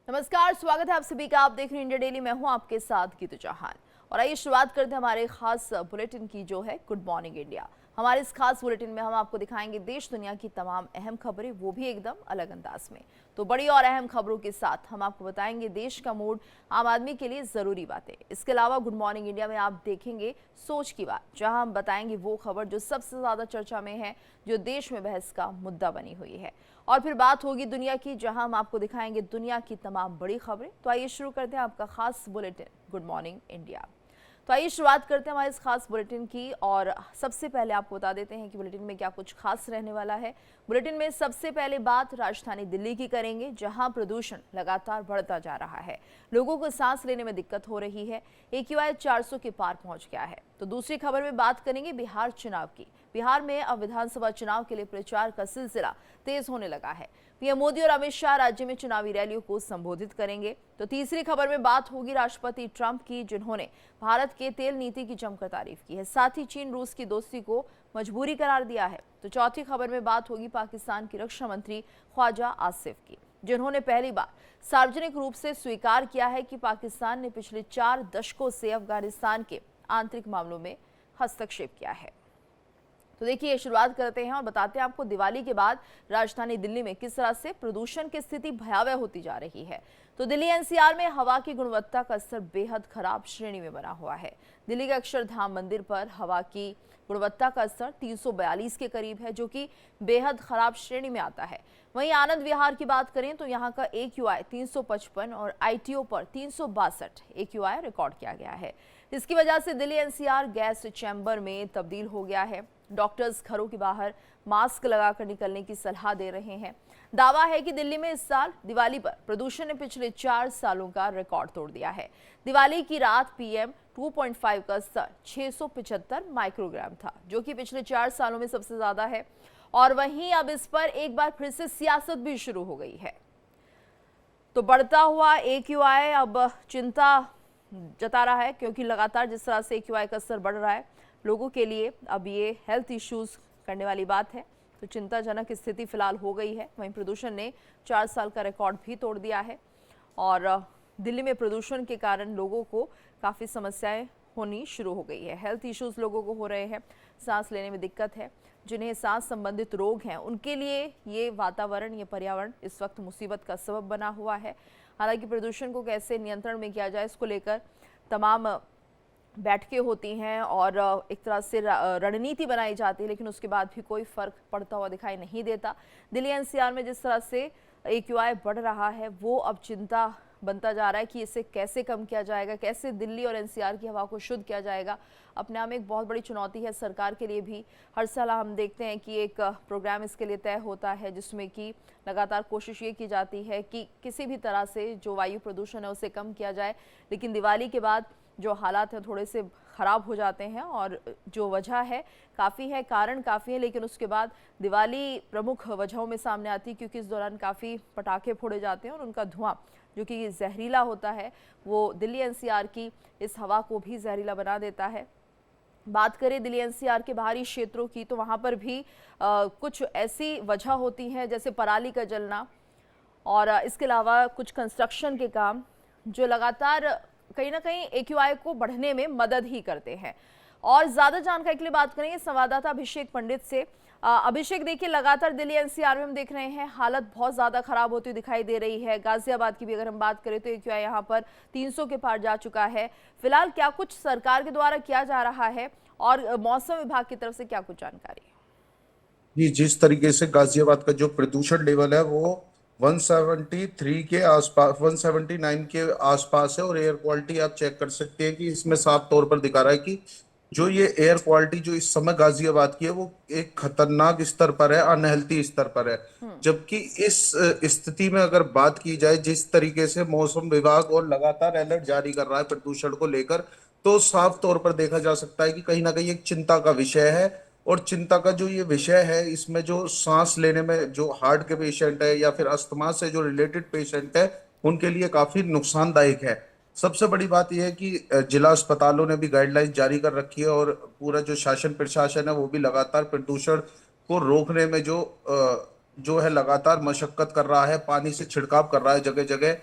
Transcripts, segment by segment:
नमस्कार, स्वागत है आप सभी का। आप देख रहे हैं इंडिया डेली। मैं हूं आपके साथ गीतू चौहान। और आइए शुरुआत करते हैं हमारे खास बुलेटिन की, जो है गुड मॉर्निंग इंडिया। हमारे इस खास बुलेटिन में हम आपको दिखाएंगे देश दुनिया की तमाम अहम खबरें, वो भी एकदम अलग अंदाज में। तो बड़ी और अहम खबरों के साथ हम आपको बताएंगे देश का मूड, आम आदमी के लिए जरूरी बातें। इसके अलावा गुड मॉर्निंग इंडिया में आप देखेंगे सोच की बात, जहां हम बताएंगे वो खबर जो सबसे ज्यादा चर्चा में है, जो देश में बहस का मुद्दा बनी हुई है। और फिर बात होगी दुनिया की, जहां हम आपको दिखाएंगे दुनिया की तमाम बड़ी खबरें। तो आइए शुरू करते हैं आपका खास बुलेटिन गुड मॉर्निंग इंडिया। तो आइए शुरुआत करते हैं हमारे इस खास बुलेटिन की। और सबसे पहले आपको बता देते हैं कि बुलेटिन में क्या कुछ खास रहने वाला है। बुलेटिन में सबसे पहले बात राजधानी दिल्ली की करेंगे, जहां प्रदूषण लगातार बढ़ता जा रहा है। लोगों को सांस लेने में दिक्कत हो रही है। AQI 400 के पार पहुंच गया है। तो दूसरी खबर में बात करेंगे बिहार चुनाव की। बिहार में अब विधानसभा चुनाव के लिए प्रचार का सिलसिला तेज होने लगा है। पीएम मोदी और अमित शाह राज्य में चुनावी रैलियों को संबोधित करेंगे। तो तीसरी खबर में बात होगी राष्ट्रपति ट्रंप की, जिन्होंने भारत के तेल नीति की जमकर तारीफ की है। साथ ही चीन रूस की दोस्ती को मजबूरी करार दिया है। तो चौथी खबर में बात होगी पाकिस्तान की रक्षा मंत्री ख्वाजा आसिफ की, जिन्होंने पहली बार सार्वजनिक रूप से स्वीकार किया है कि पाकिस्तान ने पिछले 4 दशकों से अफगानिस्तान के आंतरिक मामलों में हस्तक्षेप किया है। तो देखिए, शुरुआत करते हैं और बताते हैं आपको दिवाली के बाद राजधानी दिल्ली में किस तरह से प्रदूषण की स्थिति भयावह होती जा रही है। तो दिल्ली NCR में हवा की गुणवत्ता का स्तर बेहद खराब श्रेणी में बना हुआ है। दिल्ली के अक्षरधाम मंदिर पर हवा की गुणवत्ता का स्तर 342 के करीब है, जो कि बेहद खराब श्रेणी में आता है। वहीं आनंद विहार की बात करें तो यहाँ का AQI 355 और ITO पर 362 AQI रिकॉर्ड किया गया है। इसकी वजह से दिल्ली NCR गैस चैम्बर में तब्दील हो गया है। डॉक्टर्स घरों के बाहर मास्क लगाकर निकलने की सलाह दे रहे हैं। दावा है कि दिल्ली में इस साल दिवाली पर प्रदूषण ने पिछले 4 सालों का रिकॉर्ड तोड़ दिया है। दिवाली की रात PM 2.5 का स्तर 675 माइक्रोग्राम था, जो कि पिछले 4 सालों में सबसे ज्यादा है। और वहीं अब इस पर एक बार फिर से सियासत भी शुरू हो गई है। तो बढ़ता हुआ AQI अब चिंता जता रहा है, क्योंकि लगातार जिस तरह से AQI का स्तर बढ़ रहा है, लोगों के लिए अब ये हेल्थ इश्यूज करने वाली बात है। तो चिंताजनक स्थिति फिलहाल हो गई है। वहीं प्रदूषण ने 4 साल का रिकॉर्ड भी तोड़ दिया है। और दिल्ली में प्रदूषण के कारण लोगों को काफ़ी समस्याएं होनी शुरू हो गई है। हेल्थ इश्यूज लोगों को हो रहे हैं, सांस लेने में दिक्कत है। जिन्हें सांस संबंधित रोग हैं, उनके लिए ये वातावरण, ये पर्यावरण इस वक्त मुसीबत का सबब बना हुआ है। हालांकि प्रदूषण को कैसे नियंत्रण में किया जाए, इसको लेकर तमाम बैठकें होती हैं और एक तरह से रणनीति बनाई जाती है, लेकिन उसके बाद भी कोई फर्क पड़ता हुआ दिखाई नहीं देता। दिल्ली NCR में जिस तरह से AQI बढ़ रहा है, वो अब चिंता बनता जा रहा है कि इसे कैसे कम किया जाएगा, कैसे दिल्ली और NCR की हवा को शुद्ध किया जाएगा। अपने आप में एक बहुत बड़ी चुनौती है सरकार के लिए भी। हर साल हम देखते हैं कि एक प्रोग्राम इसके लिए तय होता है, जिसमें कि लगातार कोशिश ये की जाती है कि किसी भी तरह से जो वायु प्रदूषण है उसे कम किया जाए। लेकिन दिवाली के बाद जो हालात हैं थोड़े से ख़राब हो जाते हैं। और जो वजह है काफ़ी है, कारण काफ़ी है, लेकिन उसके बाद दिवाली प्रमुख वजहों में सामने आती है, क्योंकि इस दौरान काफ़ी पटाखे फोड़े जाते हैं और उनका धुआं जो कि जहरीला होता है, वो दिल्ली NCR की इस हवा को भी जहरीला बना देता है। बात करें दिल्ली NCR के बाहरी क्षेत्रों की, तो वहाँ पर भी कुछ ऐसी वजह होती हैं, जैसे पराली का जलना और इसके अलावा कुछ कंस्ट्रक्शन के काम, जो लगातार कहीं ना कहीं AQI को बढ़ने में मदद ही करते हैं। और ज्यादा जानकारी के लिए बात करेंगे संवाददाता अभिषेक पंडित से। अभिषेक, देखिए, लगातार दिल्ली NCR में हम देख रहे हैं हालत बहुत ज्यादा खराब होती दिखाई दे रही है। गाजियाबाद की भी अगर हम बात करें तो AQI यहाँ पर 300 के पार जा चुका है। फिलहाल क्या कुछ सरकार के द्वारा किया जा रहा है और मौसम विभाग की तरफ से क्या कुछ जानकारी है? जी, जिस तरीके से गाजियाबाद का जो प्रदूषण लेवल है वो 173 के आसपास, 179 के आसपास है। और एयर क्वालिटी आप चेक कर सकते हैं कि इसमें साफ तौर पर दिखा रहा है कि जो ये एयर क्वालिटी जो इस समय गाजियाबाद की है वो एक खतरनाक स्तर पर है, अनहेल्थी स्तर पर है। जबकि इस स्थिति में अगर बात की जाए, जिस तरीके से मौसम विभाग और लगातार अलर्ट जारी कर रहा है प्रदूषण को लेकर, तो साफ तौर पर देखा जा सकता है कि कहीं ना कहीं एक चिंता का विषय है। और चिंता का जो ये विषय है, इसमें जो सांस लेने में जो हार्ट के पेशेंट है या फिर अस्थमा से जो रिलेटेड पेशेंट है, उनके लिए काफी नुकसानदायक है। सबसे बड़ी बात यह है कि जिला अस्पतालों ने भी गाइडलाइंस जारी कर रखी है और पूरा जो शासन प्रशासन है वो भी लगातार प्रदूषण को रोकने में जो है लगातार मशक्कत कर रहा है, पानी से छिड़काव कर रहा है जगह जगह।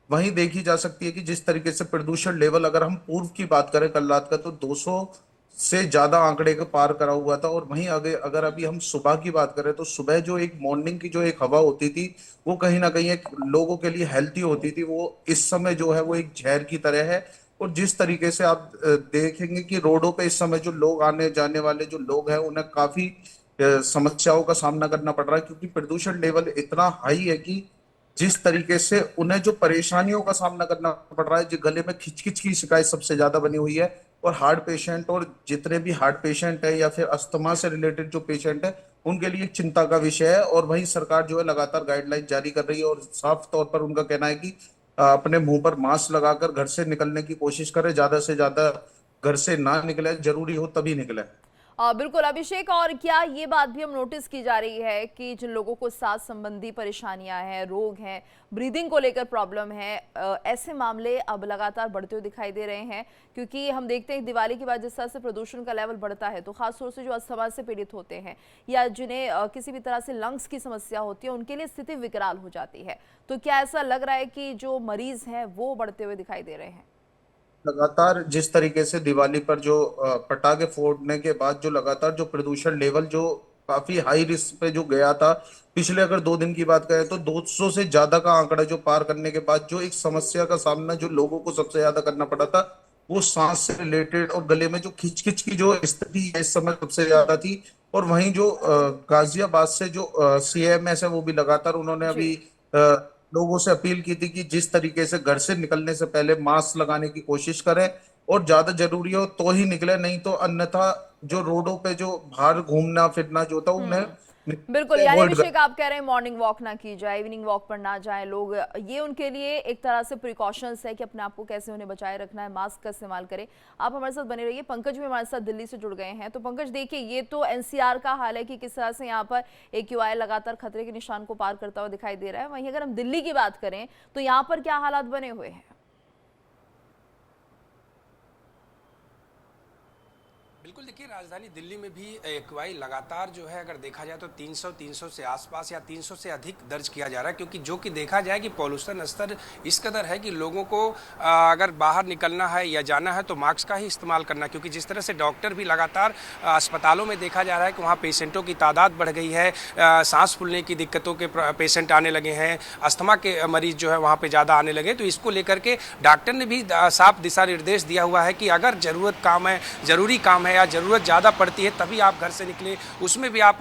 वहीं देखी जा सकती है कि जिस तरीके से प्रदूषण लेवल, अगर हम पूर्व की बात करें कल रात का, तो 200 से ज्यादा आंकड़े को पार करा हुआ था। और वहीं अगर अगर अभी हम सुबह की बात करें तो सुबह जो एक मॉर्निंग की जो एक हवा होती थी, वो कहीं ना कहीं एक लोगों के लिए हेल्थी होती थी, वो इस समय जो है वो एक जहर की तरह है। और जिस तरीके से आप देखेंगे कि रोडों पे इस समय जो लोग आने जाने वाले जो लोग हैं, उन्हें काफी समस्याओं का सामना करना पड़ रहा है, क्योंकि प्रदूषण लेवल इतना हाई है कि जिस तरीके से उन्हें जो परेशानियों का सामना करना पड़ रहा है, जो गले में खिचखिच की शिकायत सबसे ज्यादा बनी हुई है। और हार्ट पेशेंट और जितने भी हार्ट पेशेंट है या फिर अस्थमा से रिलेटेड जो पेशेंट है, उनके लिए एक चिंता का विषय है। और वहीं सरकार जो है लगातार गाइडलाइन जारी कर रही है, और साफ तौर पर उनका कहना है कि अपने मुंह पर मास्क लगाकर घर से निकलने की कोशिश करें, ज्यादा से ज्यादा घर से ना निकले, जरूरी हो तभी निकले। बिल्कुल अभिषेक, और क्या ये बात भी हम नोटिस की जा रही है कि जिन लोगों को सांस संबंधी परेशानियां हैं, रोग हैं, ब्रीदिंग को लेकर प्रॉब्लम है, ऐसे मामले अब लगातार बढ़ते हुए दिखाई दे रहे हैं? क्योंकि हम देखते हैं दिवाली के बाद जिस तरह से प्रदूषण का लेवल बढ़ता है, तो खासतौर से जो अस्थमा से पीड़ित होते हैं या जिन्हें किसी भी तरह से लंग्स की समस्या होती है, उनके लिए स्थिति विकराल हो जाती है। तो क्या ऐसा लग रहा है कि जो मरीज हैं वो बढ़ते हुए दिखाई दे रहे हैं? लगातार जिस तरीके से दिवाली पर जो पटाखे फोड़ने के बाद जो लगातार जो प्रदूषण लेवल जो काफी हाई रिस्क पे जो गया था, पिछले अगर 2 दिन की बात करें तो 200 से ज्यादा का आंकड़ा जो पार करने के बाद जो एक समस्या का सामना जो लोगों को सबसे ज्यादा करना पड़ा था, वो सांस से रिलेटेड और गले में जो खिचखिच की जो स्थिति है इस समय सबसे ज्यादा थी। और वहीं जो गाजियाबाद से जो सीएमएस है, वो भी लगातार उन्होंने जी। अभी लोगों से अपील की थी कि जिस तरीके से घर से निकलने से पहले मास्क लगाने की कोशिश करें, और ज्यादा जरूरी हो तो ही निकले, नहीं तो अन्यथा जो रोडों पे जो बाहर घूमना फिरना जो होता है, उन्हें बिल्कुल, यानी अवॉइड अभिषेक आप कह रहे हैं मॉर्निंग वॉक ना की जाए, इवनिंग वॉक पर ना जाएं लोग, ये उनके लिए एक तरह से प्रिकॉशंस है कि अपने आप को कैसे उन्हें बचाए रखना है, मास्क का इस्तेमाल करें। आप हमारे साथ बने रहिए। पंकज भी हमारे साथ दिल्ली से जुड़ गए हैं। तो पंकज, देखिए, ये तो एनसीआर का हाल है कि किस तरह से यहाँ पर एक्यूआई लगातार खतरे के निशान को पार करता हुआ दिखाई दे रहा है। वहीं अगर हम दिल्ली की बात करें तो यहाँ पर क्या हालात बने हुए हैं? बिल्कुल, देखिए राजधानी दिल्ली में भी एक्यूआई लगातार जो है अगर देखा जाए तो 300 से आसपास या 300 से अधिक दर्ज किया जा रहा है, क्योंकि जो कि देखा जाए कि पॉल्यूशन स्तर इस कदर है कि लोगों को अगर बाहर निकलना है या जाना है तो मास्क का ही इस्तेमाल करना, क्योंकि जिस तरह से डॉक्टर भी लगातार अस्पतालों में देखा जा रहा है कि वहाँ पेशेंटों की तादाद बढ़ गई है, सांस फूलने की दिक्कतों के पेशेंट आने लगे हैं, अस्थमा के मरीज जो है वहाँ पर ज़्यादा आने लगे। तो इसको लेकर के डॉक्टर ने भी साफ दिशा निर्देश दिया हुआ है कि अगर ज़रूरत काम है, ज़रूरी काम है या ज़रूरत ज़्यादा पड़ती है तभी आप घर से निकलें, उसमें भी आप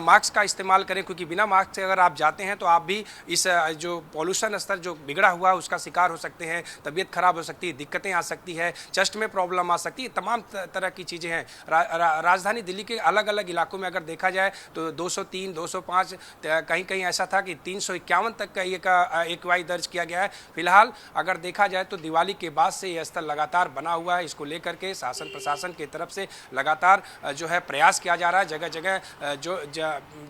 मास्क का इस्तेमाल करें, क्योंकि बिना मास्क से अगर आप जाते हैं तो आप भी इस जो पॉल्यूशन स्तर जो बिगड़ा हुआ है उसका शिकार हो सकते हैं, तबीयत खराब हो सकती है, दिक्कतें आ सकती है, चेस्ट में प्रॉब्लम आ सकती है, तमाम तरह की चीज़ें हैं। राजधानी दिल्ली के अलग अलग इलाकों में अगर देखा जाए तो 203, 205, कहीं कहीं ऐसा था कि 351 तक का एक एक्यूआई दर्ज किया गया है। फिलहाल अगर देखा जाए तो दिवाली के बाद से यह स्तर लगातार बना हुआ है। इसको लेकर के शासन प्रशासन की तरफ से लगातार जो है प्रयास किया जा रहा है, जगह जगह जो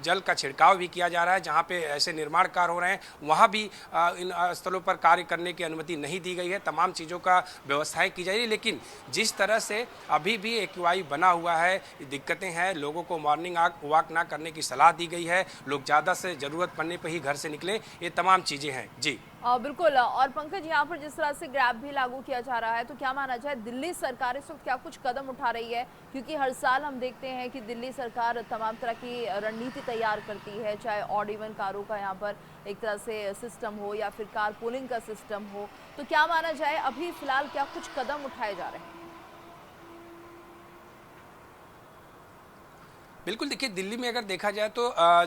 जल का छिड़काव भी किया जा रहा है। जहां पे ऐसे निर्माण कार्य हो रहे हैं वहां भी इन स्थलों पर कार्य करने की अनुमति नहीं दी गई है, तमाम चीज़ों का व्यवस्थाएं की जा रही है। लेकिन जिस तरह से अभी भी एक्यूआई बना हुआ है, दिक्कतें हैं, लोगों को मॉर्निंग वॉक ना करने की सलाह दी गई है, लोग ज़्यादा से ज़रूरत पड़ने पर ही घर से निकले, ये तमाम चीज़ें हैं। जी बिल्कुल। और पंकज, यहाँ पर जिस तरह से ग्रैब भी लागू किया जा रहा है, तो क्या माना जाए दिल्ली सरकार इस वक्त क्या कुछ कदम उठा रही है? क्योंकि हर साल हम देखते हैं कि दिल्ली सरकार तमाम तरह की रणनीति तैयार करती है, चाहे ऑड इवन कारों का यहाँ पर एक तरह से सिस्टम हो या फिर कार पूलिंग का सिस्टम हो। तो क्या माना जाए अभी फिलहाल क्या कुछ कदम उठाए जा रहे हैं? बिल्कुल, देखिए दिल्ली में अगर देखा जाए तो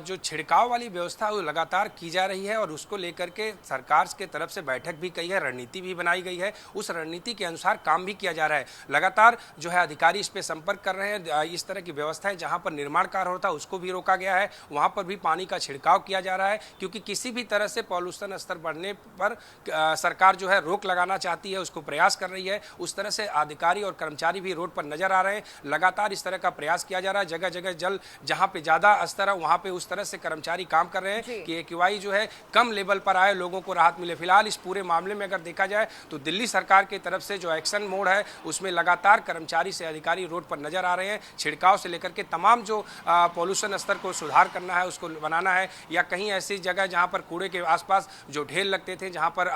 जो छिड़काव वाली व्यवस्था वो लगातार की जा रही है और उसको लेकर के सरकार के तरफ से बैठक भी कही है, रणनीति भी बनाई गई है, उस रणनीति के अनुसार काम भी किया जा रहा है। लगातार जो है अधिकारी इस पे संपर्क कर रहे हैं। इस तरह की व्यवस्थाएं जहां पर निर्माण कार्य होता है उसको भी रोका गया है, वहां पर भी पानी का छिड़काव किया जा रहा है, क्योंकि किसी भी तरह से पॉल्यूशन स्तर बढ़ने पर सरकार जो है रोक लगाना चाहती है, उसको प्रयास कर रही है। उस तरह से अधिकारी और कर्मचारी भी रोड पर नजर आ रहे हैं। लगातार इस तरह का प्रयास किया जा रहा है। जगह जगह जल जहां पे ज्यादा स्तर है वहां पे उस तरह से कर्मचारी काम कर रहे हैं कि एक्यूआई जो है कम लेवल पर आए, लोगों को राहत मिले। फिलहाल इस पूरे मामले में अगर देखा जाए तो दिल्ली सरकार की तरफ से जो एक्शन मोड है उसमें लगातार कर्मचारी से अधिकारी रोड पर नजर आ रहे हैं। छिड़काव से लेकर के तमाम जो पॉल्यूशन स्तर को सुधार करना है, उसको बनाना है, या कहीं ऐसी जगह जहां पर कूड़े के आसपास जो ढेर लगते थे, जहां पर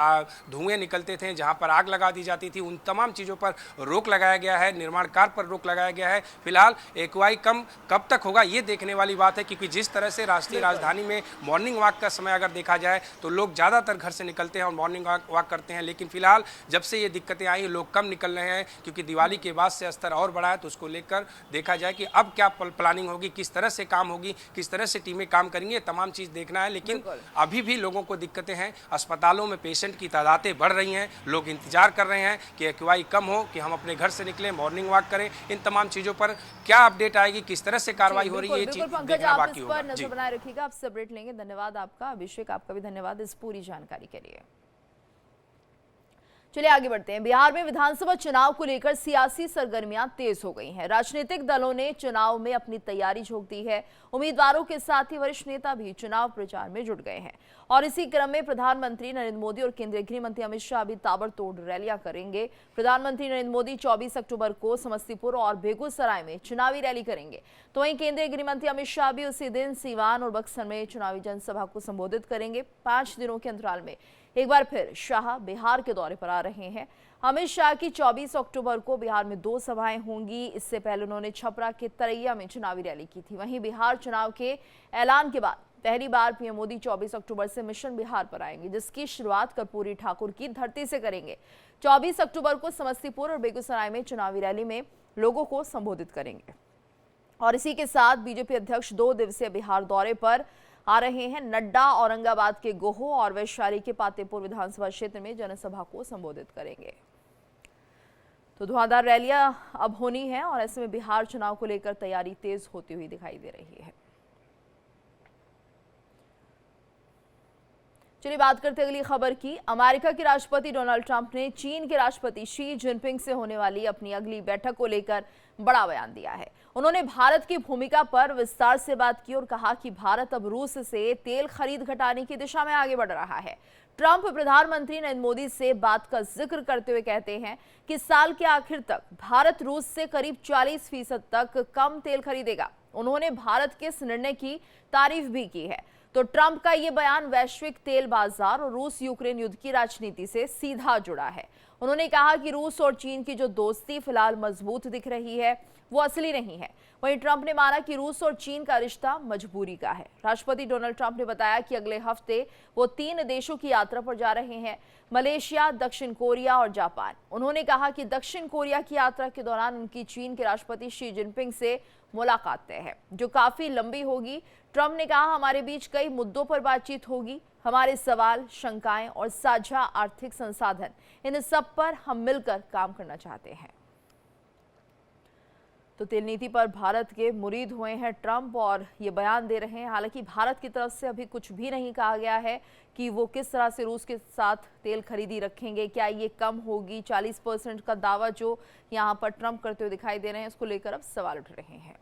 धुएं निकलते थे, जहां पर आग लगा दी जाती थी, उन तमाम चीजों पर रोक लगाया गया है। निर्माण कार्य पर रोक लगाया गया है। फिलहाल एक्यूआई कम कब तक होगा ये देखने वाली बात है, क्योंकि जिस तरह से राष्ट्रीय राजधानी में मॉर्निंग वॉक का समय अगर देखा जाए तो लोग ज़्यादातर घर से निकलते हैं और मॉर्निंग वॉक करते हैं, लेकिन फिलहाल जब से ये दिक्कतें आई लोग कम निकल रहे हैं, क्योंकि दिवाली के बाद से स्तर और बढ़ा है। तो उसको लेकर देखा जाए कि अब क्या प्लानिंग होगी, किस तरह से काम होगी, किस तरह से टीमें काम करेंगी, ये तमाम चीज़ देखना है। लेकिन अभी भी लोगों को दिक्कतें हैं, अस्पतालों में पेशेंट की तादादें बढ़ रही हैं, लोग इंतजार कर रहे हैं कि एक्यूआई कम हो, कि हम अपने घर से निकलें, मॉर्निंग वॉक करें। इन तमाम चीज़ों पर क्या अपडेट आएगी, किस तरह से कार्रवाई हो रही है, ये चीज़ देखना बाकी होगा। नजर बनाए रखिएगा, आपसे अपडेट लेंगे। धन्यवाद आपका अभिषेक, आपका भी धन्यवाद इस पूरी जानकारी के लिए। चलिए आगे बढ़ते हैं। बिहार में विधानसभा चुनाव को लेकर सियासी सरगर्मियां तेज हो गई हैं। राजनीतिक दलों ने चुनाव में अपनी तैयारी झोंक दी है। उम्मीदवारों के साथ ही वरिष्ठ नेता भी चुनाव प्रचार में जुट गए हैं और इसी क्रम में प्रधानमंत्री नरेंद्र मोदी और केंद्रीय गृह मंत्री अमित शाह भी ताबड़तोड़ रैलियां करेंगे। प्रधानमंत्री नरेंद्र मोदी 24 अक्टूबर को समस्तीपुर और बेगूसराय में चुनावी रैली करेंगे, तो वहीं केंद्रीय गृह मंत्री अमित शाह भी उसी दिन सीवान और बक्सर में चुनावी जनसभा को संबोधित करेंगे। 5 दिनों के अंतराल में एक बार फिर शाह बिहार के दौरे पर आ रहे हैं। अमित शाह की 24 अक्टूबर को बिहार में 2 सभाएं होंगी। इससे पहले उन्होंने छपरा के तरैया में चुनावी रैली की थी। वहीं बिहार चुनाव के ऐलान के बाद पहली बार पीएम मोदी 24 अक्टूबर से मिशन बिहार पर आएंगे, जिसकी शुरुआत कर्पूरी ठाकुर की धरती से करेंगे। 24 अक्टूबर को समस्तीपुर और बेगूसराय में चुनावी रैली में लोगों को संबोधित करेंगे और इसी के साथ बीजेपी अध्यक्ष 2 दिवसीय बिहार दौरे पर आ रहे हैं। नड्डा औरंगाबाद के गोहो और वैशाली के पातेपुर विधानसभा क्षेत्र में जनसभा को संबोधित करेंगे। तो धुआंधार रैलियां अब होनी है और ऐसे में बिहार चुनाव को लेकर तैयारी तेज होती हुई दिखाई दे रही है। चलिए बात करते हैं अगली खबर की। अमेरिका के राष्ट्रपति डोनाल्ड ट्रंप ने चीन के राष्ट्रपति शी जिनपिंग से होने वाली अपनी अगली बैठक को लेकर बड़ा बयान दिया है। उन्होंने भारत की भूमिका पर विस्तार से बात की और कहा कि भारत अब रूस से तेल खरीद घटाने की दिशा में आगे बढ़ रहा है। ट्रंप प्रधानमंत्री नरेंद्र मोदी से बात का जिक्र करते हुए कहते हैं कि साल के आखिर तक भारत रूस से करीब 40% तक कम तेल खरीदेगा। उन्होंने भारत के इस निर्णय की तारीफ भी की है। तो ट्रंप का ये बयान वैश्विक तेल बाजार और रूस यूक्रेन युद्ध की राजनीति से सीधा जुड़ा है। उन्होंने कहा कि रूस और चीन की जो दोस्ती फिलहाल मजबूत दिख रही है वो असली नहीं है। वहीं ट्रंप ने माना कि रूस और चीन का रिश्ता मजबूरी का है। राष्ट्रपति डोनाल्ड ट्रंप ने बताया कि अगले हफ्ते वो 3 देशों की यात्रा पर जा रहे हैं, मलेशिया, दक्षिण कोरिया और जापान। उन्होंने कहा कि दक्षिण कोरिया की यात्रा के दौरान उनकी चीन के राष्ट्रपति शी जिनपिंग से मुलाकात तय है, जो काफी लंबी होगी। ट्रंप ने कहा, हमारे बीच कई मुद्दों पर बातचीत होगी। हमारे सवाल, शंकाएं और साझा आर्थिक संसाधन, इन सब पर हम मिलकर काम करना चाहते हैं। तो तेल नीति पर भारत के मुरीद हुए हैं ट्रंप और ये बयान दे रहे हैं। हालांकि भारत की तरफ से अभी कुछ भी नहीं कहा गया है कि वो किस तरह से रूस के साथ तेल खरीदी रखेंगे, क्या ये कम होगी। 40% का दावा जो यहाँ पर ट्रंप करते हुए दिखाई दे रहे हैं, उसको लेकर अब सवाल उठ रहे हैं।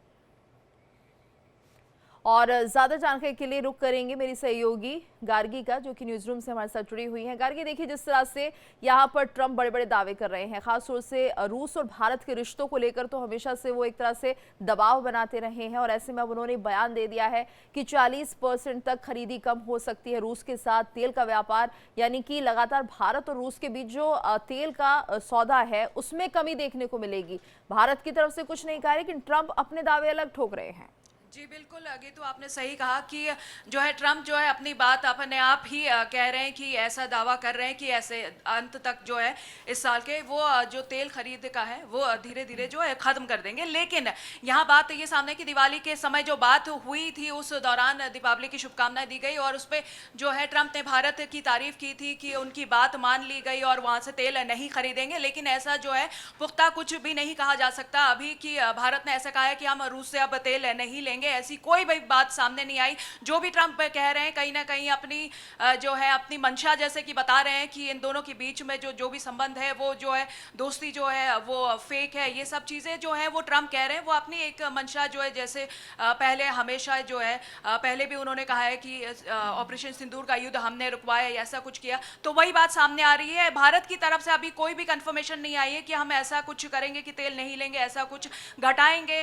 और ज्यादा जानकारी के लिए रुक करेंगे मेरी सहयोगी गार्गी का, जो कि न्यूज रूम से हमारे साथ जुड़ी हुई हैं। गार्गी, देखिए जिस तरह से यहाँ पर ट्रंप बड़े बड़े दावे कर रहे हैं, खासतौर से रूस और भारत के रिश्तों को लेकर, तो हमेशा से वो एक तरह से दबाव बनाते रहे हैं और ऐसे में अब उन्होंने बयान दे दिया है कि 40% तक खरीदी कम हो सकती है रूस के साथ। तेल का व्यापार यानी कि लगातार भारत और रूस के बीच जो तेल का सौदा है उसमें कमी देखने को मिलेगी। भारत की तरफ से कुछ नहीं कहा, लेकिन ट्रंप अपने दावे अलग ठोक रहे हैं। जी बिल्कुल, आगे तो आपने सही कहा कि जो है ट्रंप जो है अपनी बात अपने आप ही कह रहे हैं कि ऐसा दावा कर रहे हैं कि ऐसे अंत तक जो है इस साल के वो जो तेल खरीद का है वो धीरे धीरे जो है ख़त्म कर देंगे। लेकिन यहाँ बात ये सामने कि दिवाली के समय जो बात हुई थी उस दौरान दीपावली की शुभकामनाएं दी गई और उस पर जो है ट्रंप ने भारत की तारीफ की थी कि उनकी बात मान ली गई और वहाँ से तेल नहीं खरीदेंगे। लेकिन ऐसा जो है पुख्ता कुछ भी नहीं कहा जा सकता अभी कि भारत ने ऐसा कहा है कि हम रूस से अब तेल नहीं लेंगे। लेंगे, ऐसी कोई भी बात सामने नहीं आई। जो भी ट्रंप कह रहे हैं कहीं ना कहीं अपनी जो है अपनी मंशा जैसे कि बता रहे हैं कि इन दोनों के बीच में जो भी संबंध है वो जो है दोस्ती जो है वो फेक है। ये सब चीज़ें जो है वो ट्रंप कह रहे हैं, वो अपनी एक मंशा जो है जैसे पहले हमेशा जो है पहले भी उन्होंने कहा है कि ऑपरेशन सिंदूर का युद्ध हमने रुकवाया, ऐसा कुछ किया, तो वही बात सामने आ रही है। भारत की तरफ से अभी कोई भी कंफर्मेशन नहीं आई है कि हम ऐसा कुछ करेंगे कि तेल नहीं लेंगे, ऐसा कुछ घटाएंगे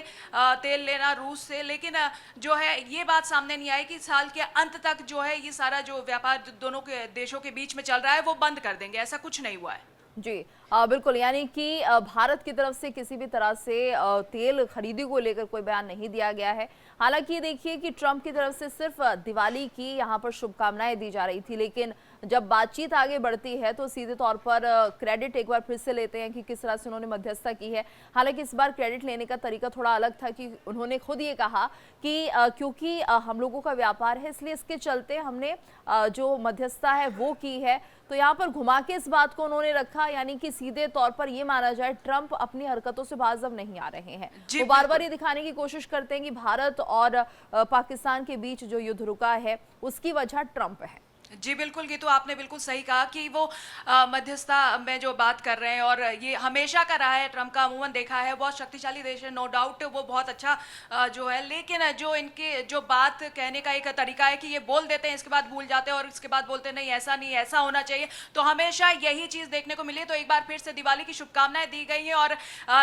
तेल लेना रूस से। लेकिन जो है ये बात सामने नहीं आई कि साल के अंत तक जो है ये सारा जो व्यापार दोनों के देशों के बीच में चल रहा है वो बंद कर देंगे, ऐसा कुछ नहीं हुआ है। जी बिल्कुल, यानी कि भारत की तरफ से किसी भी तरह से तेल खरीदी को लेकर कोई बयान नहीं दिया गया है। हालांकि देखिए कि ट्रंप की तरफ से सिर्फ दिवाली की यहाँ पर शुभकामनाएं दी जा रही थी, लेकिन जब बातचीत आगे बढ़ती है तो सीधे तौर पर क्रेडिट एक बार फिर से लेते हैं कि किस तरह से उन्होंने मध्यस्थता की है। हालांकि इस बार क्रेडिट लेने का तरीका थोड़ा अलग था कि उन्होंने खुद ये कहा कि क्योंकि हम लोगों का व्यापार है इसलिए इसके चलते हमने जो मध्यस्थता है वो की है। तो यहाँ पर घुमा के इस बात को उन्होंने रखा, यानी कि सीधे तौर पर ये माना जाए ट्रंप अपनी हरकतों से बाज़ब नहीं आ रहे हैं। वो बार बार ये दिखाने की कोशिश करते हैं कि भारत और पाकिस्तान के बीच जो युद्ध रुका है उसकी वजह ट्रंप है। जी बिल्कुल, ये तो आपने बिल्कुल सही कहा कि वो मध्यस्थता में जो बात कर रहे हैं और ये हमेशा का रहा है ट्रंप का, अमूमन देखा है, बहुत शक्तिशाली देश है, नो डाउट वो बहुत अच्छा जो है। लेकिन जो इनके जो बात कहने का एक तरीका है कि ये बोल देते हैं इसके बाद भूल जाते हैं और इसके बाद बोलते हैं नहीं ऐसा नहीं, ऐसा होना चाहिए, तो हमेशा यही चीज़ देखने को मिली है। तो एक बार फिर से दिवाली की शुभकामनाएं दी गई हैं और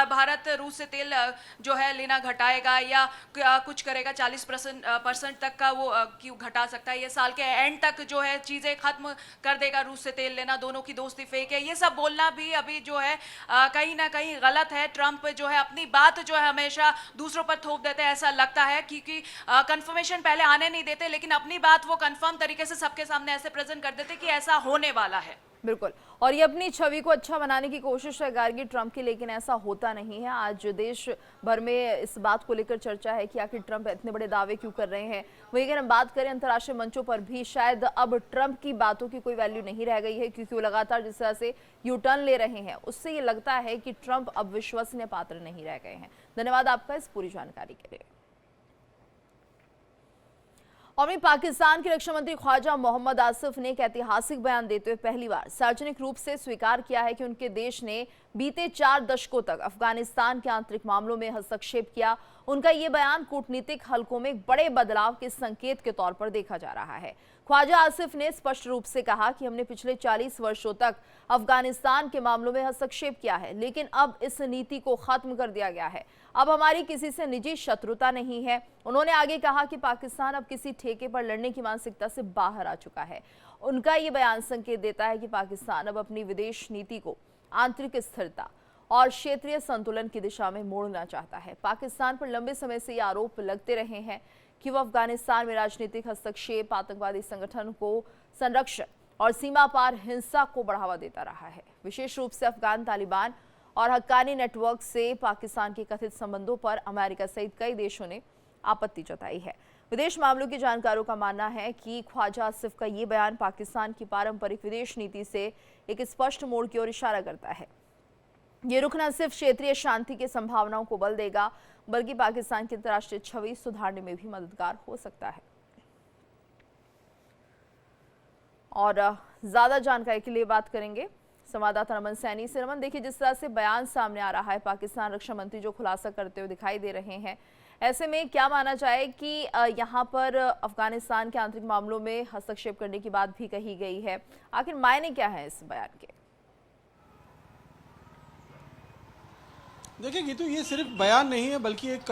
भारत रूस से तेल जो है लेना घटाएगा या कुछ करेगा, 40% तक का वो क्यों घटा सकता है, ये साल के एंड तक जो है चीजें खत्म कर देगा रूस से तेल लेना, दोनों की दोस्ती फेक है, ये सब बोलना भी अभी जो है कहीं ना कहीं गलत है। ट्रंप जो है अपनी बात जो है हमेशा दूसरों पर थोप देते हैं, ऐसा लगता है क्योंकि कंफर्मेशन पहले आने नहीं देते, लेकिन अपनी बात वो कंफर्म तरीके से सबके सामने ऐसे प्रेजेंट कर देते कि ऐसा होने वाला है। बिल्कुल, और ये अपनी छवि को अच्छा बनाने की कोशिश है गार्गी ट्रंप की, लेकिन ऐसा होता नहीं है। आज देश भर में इस बात को लेकर चर्चा है कि आखिर ट्रंप इतने बड़े दावे क्यों कर रहे हैं। वहीं अगर हम बात करें अंतर्राष्ट्रीय मंचों पर भी शायद अब ट्रंप की बातों की कोई वैल्यू नहीं रह गई है, क्योंकि वो लगातार जिस तरह से यू टर्न ले रहे हैं उससे ये लगता है कि ट्रंप अब विश्वसनीय पात्र नहीं रह गए हैं। धन्यवाद आपका इस पूरी जानकारी के लिए। और वहीं पाकिस्तान के रक्षा मंत्री ख्वाजा मोहम्मद आसिफ ने एक ऐतिहासिक बयान देते हुए पहली बार सार्वजनिक रूप से स्वीकार किया है कि उनके देश ने बीते 4 दशकों तक अफगानिस्तान के आंतरिक मामलों में हस्तक्षेप किया। उनका ये बयान कूटनीतिक हलकों में बड़े बदलाव के संकेत के तौर पर देखा जा रहा है। ख्वाजा आसिफ ने स्पष्ट रूप से कहा कि हमने पिछले 40 वर्षों तक अफगानिस्तान के मामलों में हस्तक्षेप किया है, लेकिन अब इस नीति को खत्म कर दिया गया है। अब हमारी किसी से निजी शत्रुता नहीं है। उन्होंने आगे कहा कि पाकिस्तान अब किसी ठेके पर लड़ने की मानसिकता से बाहर आ चुका है। उनका ये बयान संकेत देता है कि पाकिस्तान अब अपनी विदेश नीति को आंतरिक स्थिरता और क्षेत्रीय संतुलन की दिशा में मोड़ना चाहता है। पाकिस्तान पर लंबे समय से ये आरोप लगते रहे हैं कि वो अफगानिस्तान में राजनीतिक हस्तक्षेप, आतंकवादी संगठन को संरक्षण और सीमा पार हिंसा को बढ़ावा देता रहा है। विशेष रूप से अफगान तालिबान और हक्कानी नेटवर्क से पाकिस्तान के कथित संबंधों पर अमेरिका सहित कई देशों ने आपत्ति जताई है। विदेश मामलों के जानकारों का मानना है कि ख्वाजा आसिफ का ये बयान पाकिस्तान की पारंपरिक विदेश नीति से एक स्पष्ट मोड़ की ओर इशारा करता है। ये रुख न सिर्फ क्षेत्रीय शांति की संभावनाओं को बल देगा, बल्कि पाकिस्तान की अंतर्राष्ट्रीय छवि सुधारने में भी मददगार हो सकता है। और ज्यादा जानकारी के लिए बात करेंगे संवाददाता रमन सैनी से। रमन, देखिए जिस तरह से बयान सामने आ रहा है, पाकिस्तान रक्षा मंत्री जो खुलासा करते हुए दिखाई दे रहे हैं, ऐसे में क्या माना जाए कि यहाँ पर अफगानिस्तान के आंतरिक मामलों में हस्तक्षेप करने की बात भी कही गई है, आखिर मायने क्या है इस बयान के? देखिए गीतू, ये सिर्फ बयान नहीं है बल्कि एक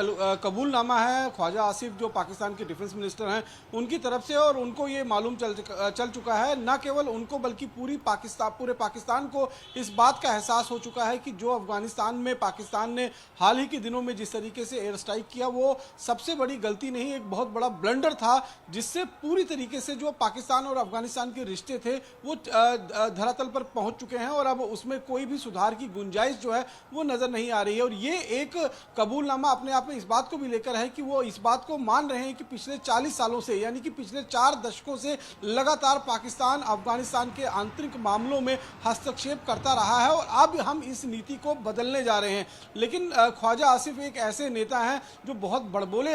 कबूलनामा है ख्वाजा आसिफ जो पाकिस्तान के डिफेंस मिनिस्टर हैं उनकी तरफ से, और उनको ये मालूम चल चुका है, न केवल उनको बल्कि पूरे पाकिस्तान को इस बात का एहसास हो चुका है कि जो अफगानिस्तान में पाकिस्तान ने हाल ही के दिनों में जिस तरीके से एयर स्ट्राइक किया वो सबसे बड़ी गलती नहीं, एक बहुत बड़ा ब्लंडर था, जिससे पूरी तरीके से जो पाकिस्तान और अफगानिस्तान के रिश्ते थे वो धरातल पर पहुँच चुके हैं और अब उसमें कोई भी सुधार की गुंजाइश जो है वो नज़र नहीं आ रही है। है। और ये एक कबूलनामा अपने आप में इस बात को भी लेकर है कि वो इस बात को मान रहे हैं कि पिछले 40 सालों से, यानी कि पिछले 4 दशकों से लगातार पाकिस्तान अफगानिस्तान के आंतरिक मामलों में हस्तक्षेप करता रहा है और अब हम इस नीति को बदलने जा रहे हैं। लेकिन ख्वाजा आसिफ एक ऐसे नेता हैं जो बहुत बड़बोले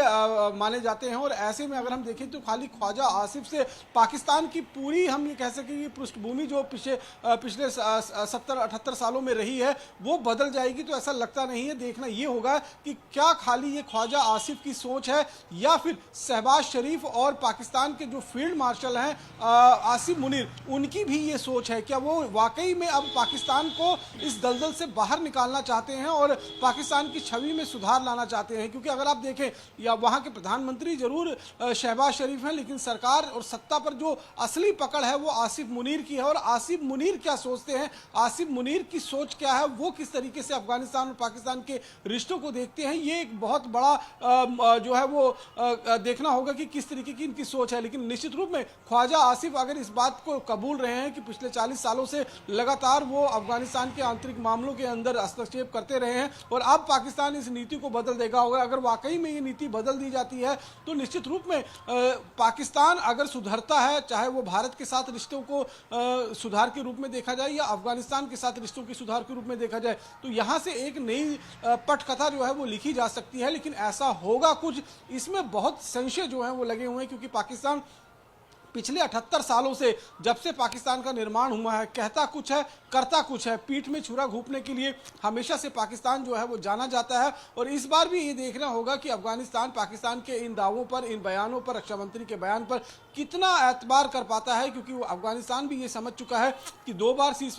माने जाते हैं और ऐसे में अगर हम देखें तो खाली ख्वाजा आसिफ से पाकिस्तान की पूरी, हम ये कह सकें कि पृष्ठभूमि जो पिछले 70-78 सालों में रही है वो बदल जाएगी, तो ऐसा लगता नहीं है। देखना ये होगा कि क्या खाली ये ख्वाजा आसिफ की सोच है या फिर शहबाज शरीफ और पाकिस्तान के जो फील्ड मार्शल हैं आसिफ मुनीर, उनकी भी ये सोच है। क्या वो वाकई में अब पाकिस्तान को इस दलदल से बाहर निकालना चाहते हैं और पाकिस्तान की छवि में सुधार लाना चाहते हैं? क्योंकि अगर आप देखें, या वहां के प्रधानमंत्री जरूर शहबाज शरीफ हैं, लेकिन सरकार और सत्ता पर जो असली पकड़ है वो आसिफ मुनीर की है। और आसिफ मुनीर क्या सोचते हैं, आसिफ मुनीर की सोच क्या है, वो किस तरीके से अफगानिस्तान और पाकिस्तान के रिश्तों को देखते हैं, ये एक बहुत बड़ा जो है वो देखना होगा कि किस तरीके की इनकी सोच है। लेकिन निश्चित रूप में ख्वाजा आसिफ अगर इस बात को कबूल रहे हैं कि पिछले 40 सालों से लगातार वो अफगानिस्तान के आंतरिक मामलों के अंदर हस्तक्षेप करते रहे हैं और अब पाकिस्तान इस नीति को बदल देगा, और अगर वाकई में ये नीति बदल दी जाती है तो निश्चित रूप में पाकिस्तान अगर सुधरता है, चाहे वो भारत के साथ रिश्तों को सुधार के रूप में देखा जाए या अफगानिस्तान के साथ रिश्तों के सुधार के रूप में देखा जाए, तो यहाँ से एक नई पटकथा जो है वो लिखी जा सकती है। लेकिन ऐसा होगा कुछ, इसमें बहुत संशय जो है वो लगे हुए हैं, क्योंकि पाकिस्तान पिछले 78 सालों से, जब से पाकिस्तान का निर्माण हुआ है, कहता कुछ है करता कुछ है। पीठ में छुरा घोंपने के लिए हमेशा से पाकिस्तान जो है वो जाना जाता है। और इस बार भी ये देखना होगा कि अफगानिस्तान पाकिस्तान के इन दावों पर, इन बयानों पर, रक्षा मंत्री के बयान पर कितना एतबार कर पाता है, क्योंकि वो अफगानिस्तान भी ये समझ चुका है कि 2 बार सीज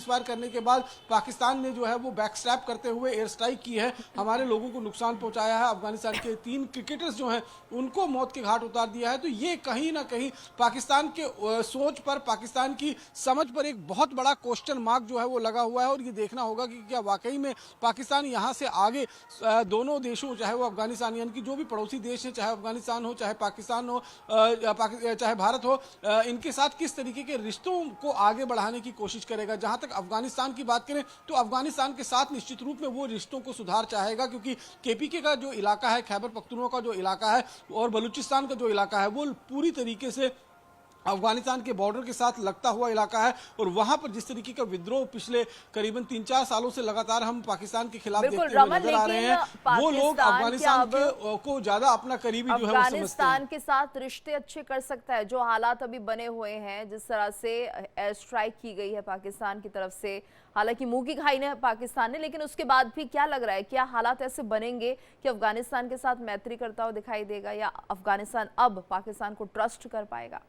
फायर करने के बाद पाकिस्तान ने जो है वो बैक स्टैप करते हुए एयर स्ट्राइक की है, हमारे लोगों को नुकसान पहुंचाया है, अफगानिस्तान के 3 क्रिकेटर्स जो हैं उनको मौत के घाट उतार दिया है। तो ये कहीं ना कहीं पाकिस्तान के सोच पर, पाकिस्तान की समझ पर एक बहुत बड़ा क्वेश्चन मार्क जो है वो लगा हुआ है। और ये देखना होगा कि क्या वाकई में पाकिस्तान यहाँ से आगे दोनों देशों, चाहे वो अफगानिस्तान यानी कि जो भी पड़ोसी देश हैं, चाहे अफगानिस्तान हो, चाहे पाकिस्तान हो, चाहे भारत हो, इनके साथ किस तरीके के रिश्तों को आगे बढ़ाने की कोशिश करेगा। जहां तक अफगानिस्तान की बात करें तो अफगानिस्तान के साथ निश्चित रूप में वो रिश्तों को सुधार चाहेगा, क्योंकि केपीके का जो इलाका है, खैबर पख्तूनख्वा का जो इलाका है और बलूचिस्तान का जो इलाका है, वो पूरी तरीके से अफगानिस्तान के बॉर्डर के साथ लगता हुआ इलाका है। और वहां पर जिस तरीके का विद्रोह पिछले करीबन 3-4 सालों से लगातार हम पाकिस्तान के खिलाफ देखते हुए नजर आ रहे हैं, वो लोग अफगानिस्तान को ज्यादा अपना करीबी जो है वो समझते हैं। अफगानिस्तान के साथ रिश्ते अच्छे कर सकता है, जो हालात अभी बने हुए हैं, जिस तरह से एयर स्ट्राइक की गई है पाकिस्तान की तरफ से, हालांकि मुंह की खाई ने पाकिस्तान ने, लेकिन उसके बाद भी क्या लग रहा है, क्या हालात ऐसे बनेंगे कि अफगानिस्तान के साथ मैत्री करता हुआ दिखाई देगा, या अफगानिस्तान अब पाकिस्तान को ट्रस्ट कर पाएगा?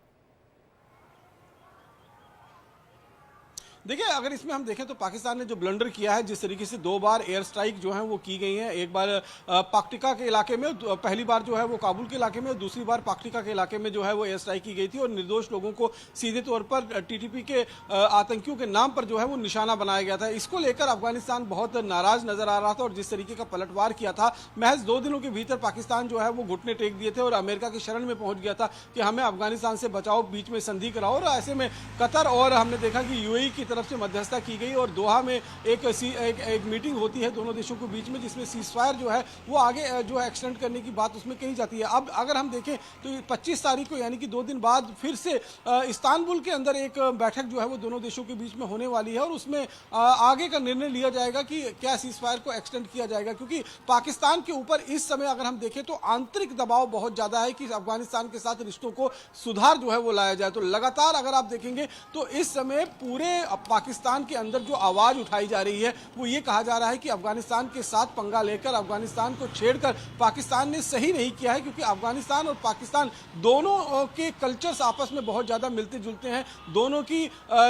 देखिए, अगर इसमें हम देखें तो पाकिस्तान ने जो ब्लंडर किया है, जिस तरीके से 2 बार एयर स्ट्राइक जो है वो की गई है, एक बार पक्टिका के इलाके में, पहली बार जो है वो काबुल के इलाके में, दूसरी बार पक्टिका के इलाके में जो है वो एयर स्ट्राइक की गई थी और निर्दोष लोगों को सीधे तौर पर टीटीपी के आतंकियों के नाम पर जो है वो निशाना बनाया गया था। इसको लेकर अफगानिस्तान बहुत नाराज नजर आ रहा था और जिस तरीके का पलटवार किया था, महज 2 दिनों के भीतर पाकिस्तान जो है वो घुटने टेक दिए थे और अमेरिका की शरण में पहुंच गया था कि हमें अफगानिस्तान से बचाओ, बीच में संधि कराओ। और ऐसे में कतर और हमने देखा कि यूएई की तरफ से मध्यस्थता की गई और दोहा में एक मीटिंग होती है दोनों देशों के बीच में, जिसमें सीजफायर जो है वो आगे जो है एक्सटेंड करने की बात उसमें कही जाती है। अब अगर हम देखें तो 25 तारीख को, यानी कि 2 दिन बाद फिर से इस्तांबुल के अंदर एक बैठक जो है वो दोनों देशों के बीच में होने वाली है और उसमें आगे का निर्णय लिया जाएगा कि क्या सीजफायर को एक्सटेंड किया जाएगा, क्योंकि पाकिस्तान के ऊपर इस समय अगर हम देखें तो आंतरिक दबाव बहुत ज्यादा है कि अफगानिस्तान के साथ रिश्तों को सुधार जो है वो लाया जाए। तो लगातार अगर आप देखेंगे तो इस समय पूरे पाकिस्तान के अंदर जो आवाज उठाई जा रही है वो ये कहा जा रहा है कि अफगानिस्तान के साथ पंगा लेकर, अफगानिस्तान को छेड़कर पाकिस्तान ने सही नहीं किया है, क्योंकि अफगानिस्तान और पाकिस्तान दोनों के कल्चर्स आपस में बहुत ज्यादा मिलते जुलते हैं। दोनों की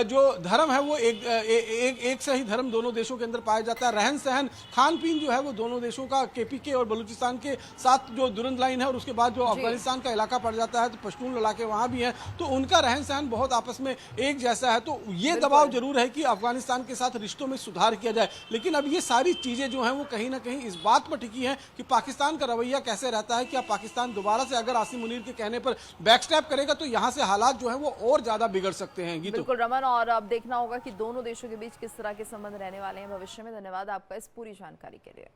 जो धर्म है वो एक से ही धर्म दोनों देशों के अंदर पाया जाता है। रहन सहन, खान पीन जो है वो दोनों देशों का, केपीके और बलूचिस्तान के साथ जो दुरंत लाइन है और उसके बाद जो अफगानिस्तान का इलाका पड़ जाता है, तो पश्तून इलाके वहां भी हैं, तो उनका रहन सहन बहुत आपस में एक जैसा है। तो ये दबाव जरूर है कि अफगानिस्तान के साथ रिश्तों में सुधार किया जाए, लेकिन अब ये सारी चीजें जो हैं वो कहीं ना कहीं इस बात पर टिकी हैं कि पाकिस्तान का रवैया कैसे रहता है। क्या पाकिस्तान दोबारा से अगर आसिम मुनीर के कहने पर बैकस्टैप करेगा तो यहाँ से हालात जो है वो और ज्यादा बिगड़ सकते हैं। गीतू, बिल्कुल रमन, और अब देखना होगा कि दोनों देशों के बीच किस तरह के संबंध रहने वाले हैं भविष्य में। धन्यवाद आपका इस पूरी जानकारी के लिए।